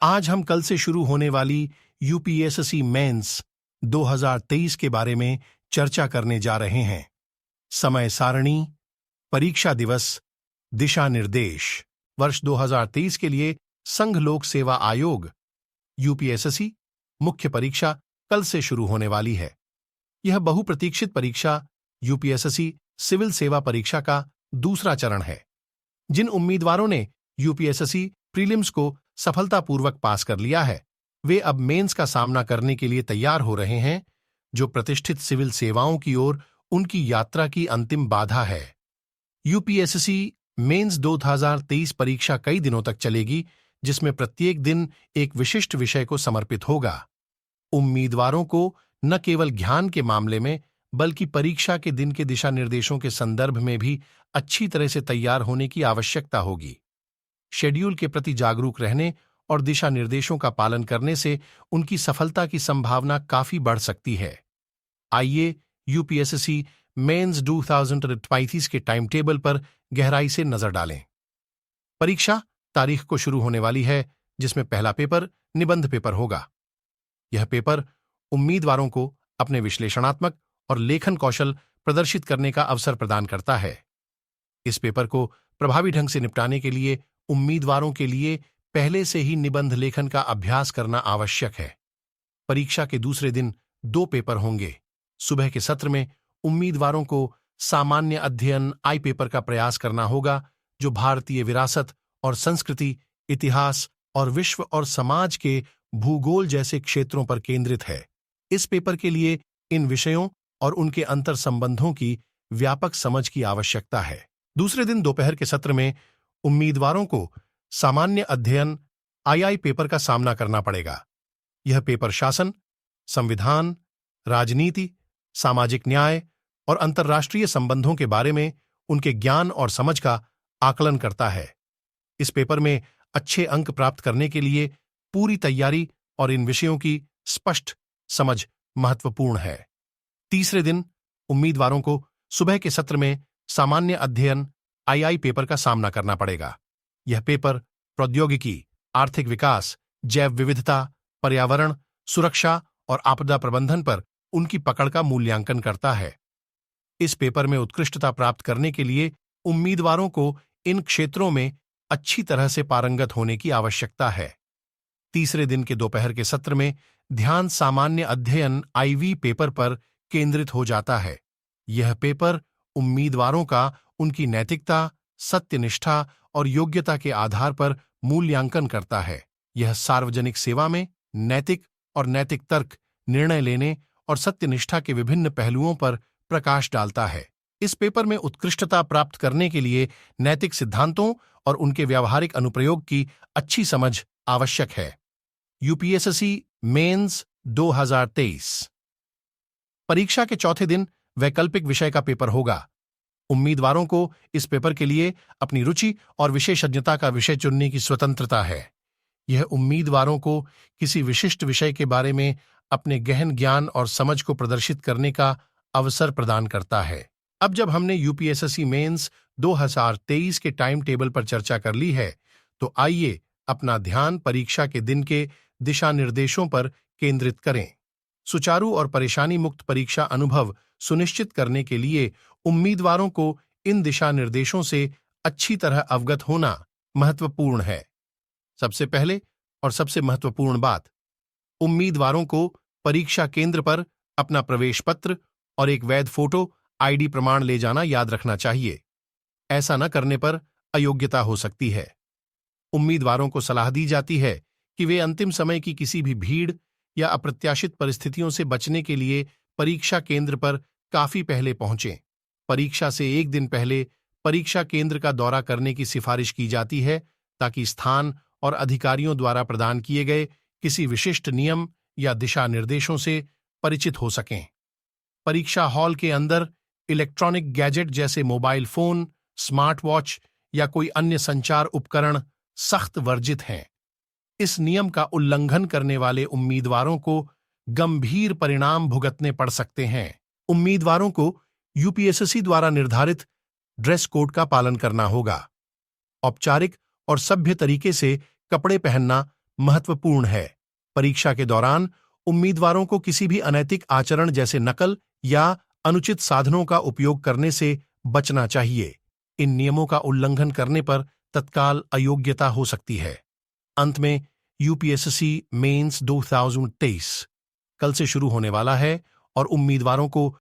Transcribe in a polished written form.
आज हम कल से शुरू होने वाली यूपीएससी मेंस 2023 के बारे में चर्चा करने जा रहे हैं। समय सारणी, परीक्षा दिवस, दिशा निर्देश। वर्ष 2023 के लिए संघ लोक सेवा आयोग यूपीएससी मुख्य परीक्षा कल से शुरू होने वाली है। यह बहुप्रतीक्षित परीक्षा यूपीएससी सिविल सेवा परीक्षा का दूसरा चरण है। जिन उम्मीदवारों ने यूपीएससी प्रीलिम्स को सफलतापूर्वक पास कर लिया है, वे अब मेंस का सामना करने के लिए तैयार हो रहे हैं, जो प्रतिष्ठित सिविल सेवाओं की ओर उनकी यात्रा की अंतिम बाधा है। यूपीएससी मेंस 2023 परीक्षा कई दिनों तक चलेगी, जिसमें प्रत्येक दिन एक विशिष्ट विषय को समर्पित होगा। उम्मीदवारों को न केवल ज्ञान के मामले में, बल्कि परीक्षा के दिन के दिशा निर्देशों के संदर्भ में भी अच्छी तरह से तैयार होने की आवश्यकता होगी। शेड्यूल के प्रति जागरूक रहने और दिशा निर्देशों का पालन करने से उनकी सफलता की संभावना काफी बढ़ सकती है। आइए यूपीएससी मेंस 2023 के टाइम टेबल पर गहराई से नजर डालें। परीक्षा तारीख को शुरू होने वाली है, जिसमें पहला पेपर निबंध पेपर होगा। यह पेपर उम्मीदवारों को अपने विश्लेषणात्मक और लेखन कौशल प्रदर्शित करने का अवसर प्रदान करता है। इस पेपर को प्रभावी ढंग से निपटाने के लिए उम्मीदवारों के लिए पहले से ही निबंध लेखन का अभ्यास करना आवश्यक है। परीक्षा के दूसरे दिन 2 पेपर होंगे। सुबह के सत्र में उम्मीदवारों को सामान्य अध्ययन आई पेपर का प्रयास करना होगा, जो भारतीय विरासत और संस्कृति, इतिहास और विश्व और समाज के भूगोल जैसे क्षेत्रों पर केंद्रित है। इस पेपर के लिए इन विषयों और उनके अंतर संबंधों की व्यापक समझ की आवश्यकता है। दूसरे दिन दोपहर के सत्र में उम्मीदवारों को सामान्य अध्ययन आई पेपर का सामना करना पड़ेगा। यह पेपर शासन, संविधान, राजनीति, सामाजिक न्याय और अंतर्राष्ट्रीय संबंधों के बारे में उनके ज्ञान और समझ का आकलन करता है। इस पेपर में अच्छे अंक प्राप्त करने के लिए पूरी तैयारी और इन विषयों की स्पष्ट समझ महत्वपूर्ण है। तीसरे दिन उम्मीदवारों को सुबह के सत्र में सामान्य अध्ययन आई पेपर का सामना करना पड़ेगा। यह पेपर प्रौद्योगिकी, आर्थिक विकास, जैव विविधता, पर्यावरण, सुरक्षा और आपदा प्रबंधन पर उनकी पकड़ का मूल्यांकन करता है। इस पेपर में उत्कृष्टता प्राप्त करने के लिए उम्मीदवारों को इन क्षेत्रों में अच्छी तरह से पारंगत होने की आवश्यकता है। तीसरे दिन के दोपहर के सत्र में ध्यान सामान्य अध्ययन आईवी पेपर पर केंद्रित हो जाता है। यह पेपर उम्मीदवारों का उनकी नैतिकता, सत्यनिष्ठा और योग्यता के आधार पर मूल्यांकन करता है। यह सार्वजनिक सेवा में नैतिक और नैतिक तर्क, निर्णय लेने और सत्यनिष्ठा के विभिन्न पहलुओं पर प्रकाश डालता है। इस पेपर में उत्कृष्टता प्राप्त करने के लिए नैतिक सिद्धांतों और उनके व्यावहारिक अनुप्रयोग की अच्छी समझ आवश्यक है। यूपीएससी मेंस 2023 परीक्षा के चौथे दिन वैकल्पिक विषय का पेपर होगा। उम्मीदवारों को इस पेपर के लिए अपनी रुचि और विशेषज्ञता का विषय चुनने की स्वतंत्रता है। यह उम्मीदवारों को किसी विशिष्ट विषय के बारे में अपने गहन ज्ञान और समझ को प्रदर्शित करने का अवसर प्रदान करता है। अब जब हमने यूपीएससी मेंस 2023 के टाइम टेबल पर चर्चा कर ली है, तो आइए अपना ध्यान परीक्षा के दिन के दिशा निर्देशों पर केंद्रित करें। सुचारू और परेशानी मुक्त परीक्षा अनुभव सुनिश्चित करने के लिए उम्मीदवारों को इन दिशा निर्देशों से अच्छी तरह अवगत होना महत्वपूर्ण है। सबसे पहले और सबसे महत्वपूर्ण बात, उम्मीदवारों को परीक्षा केंद्र पर अपना प्रवेश पत्र और एक वैध फोटो आईडी प्रमाण ले जाना याद रखना चाहिए। ऐसा न करने पर अयोग्यता हो सकती है। उम्मीदवारों को सलाह दी जाती है कि वे अंतिम समय की किसी भी भीड़ या अप्रत्याशित परिस्थितियों से बचने के लिए परीक्षा केंद्र पर काफी पहले पहुंचें। परीक्षा से एक दिन पहले परीक्षा केंद्र का दौरा करने की सिफारिश की जाती है, ताकि स्थान और अधिकारियों द्वारा प्रदान किए गए किसी विशिष्ट नियम या दिशा निर्देशों से परिचित हो सकें। परीक्षा हॉल के अंदर इलेक्ट्रॉनिक गैजेट जैसे मोबाइल फोन, स्मार्ट वॉच या कोई अन्य संचार उपकरण सख्त वर्जित हैं। इस नियम का उल्लंघन करने वाले उम्मीदवारों को गंभीर परिणाम भुगतने पड़ सकते हैं। उम्मीदवारों को यूपीएससी द्वारा निर्धारित ड्रेस कोड का पालन करना होगा। औपचारिक और सभ्य तरीके से कपड़े पहनना महत्वपूर्ण है। परीक्षा के दौरान उम्मीदवारों को किसी भी अनैतिक आचरण जैसे नकल या अनुचित साधनों का उपयोग करने से बचना चाहिए। इन नियमों का उल्लंघन करने पर तत्काल अयोग्यता हो सकती है। अंत में यूपीएससी मेंस 2023 कल से शुरू होने वाला है और उम्मीदवारों को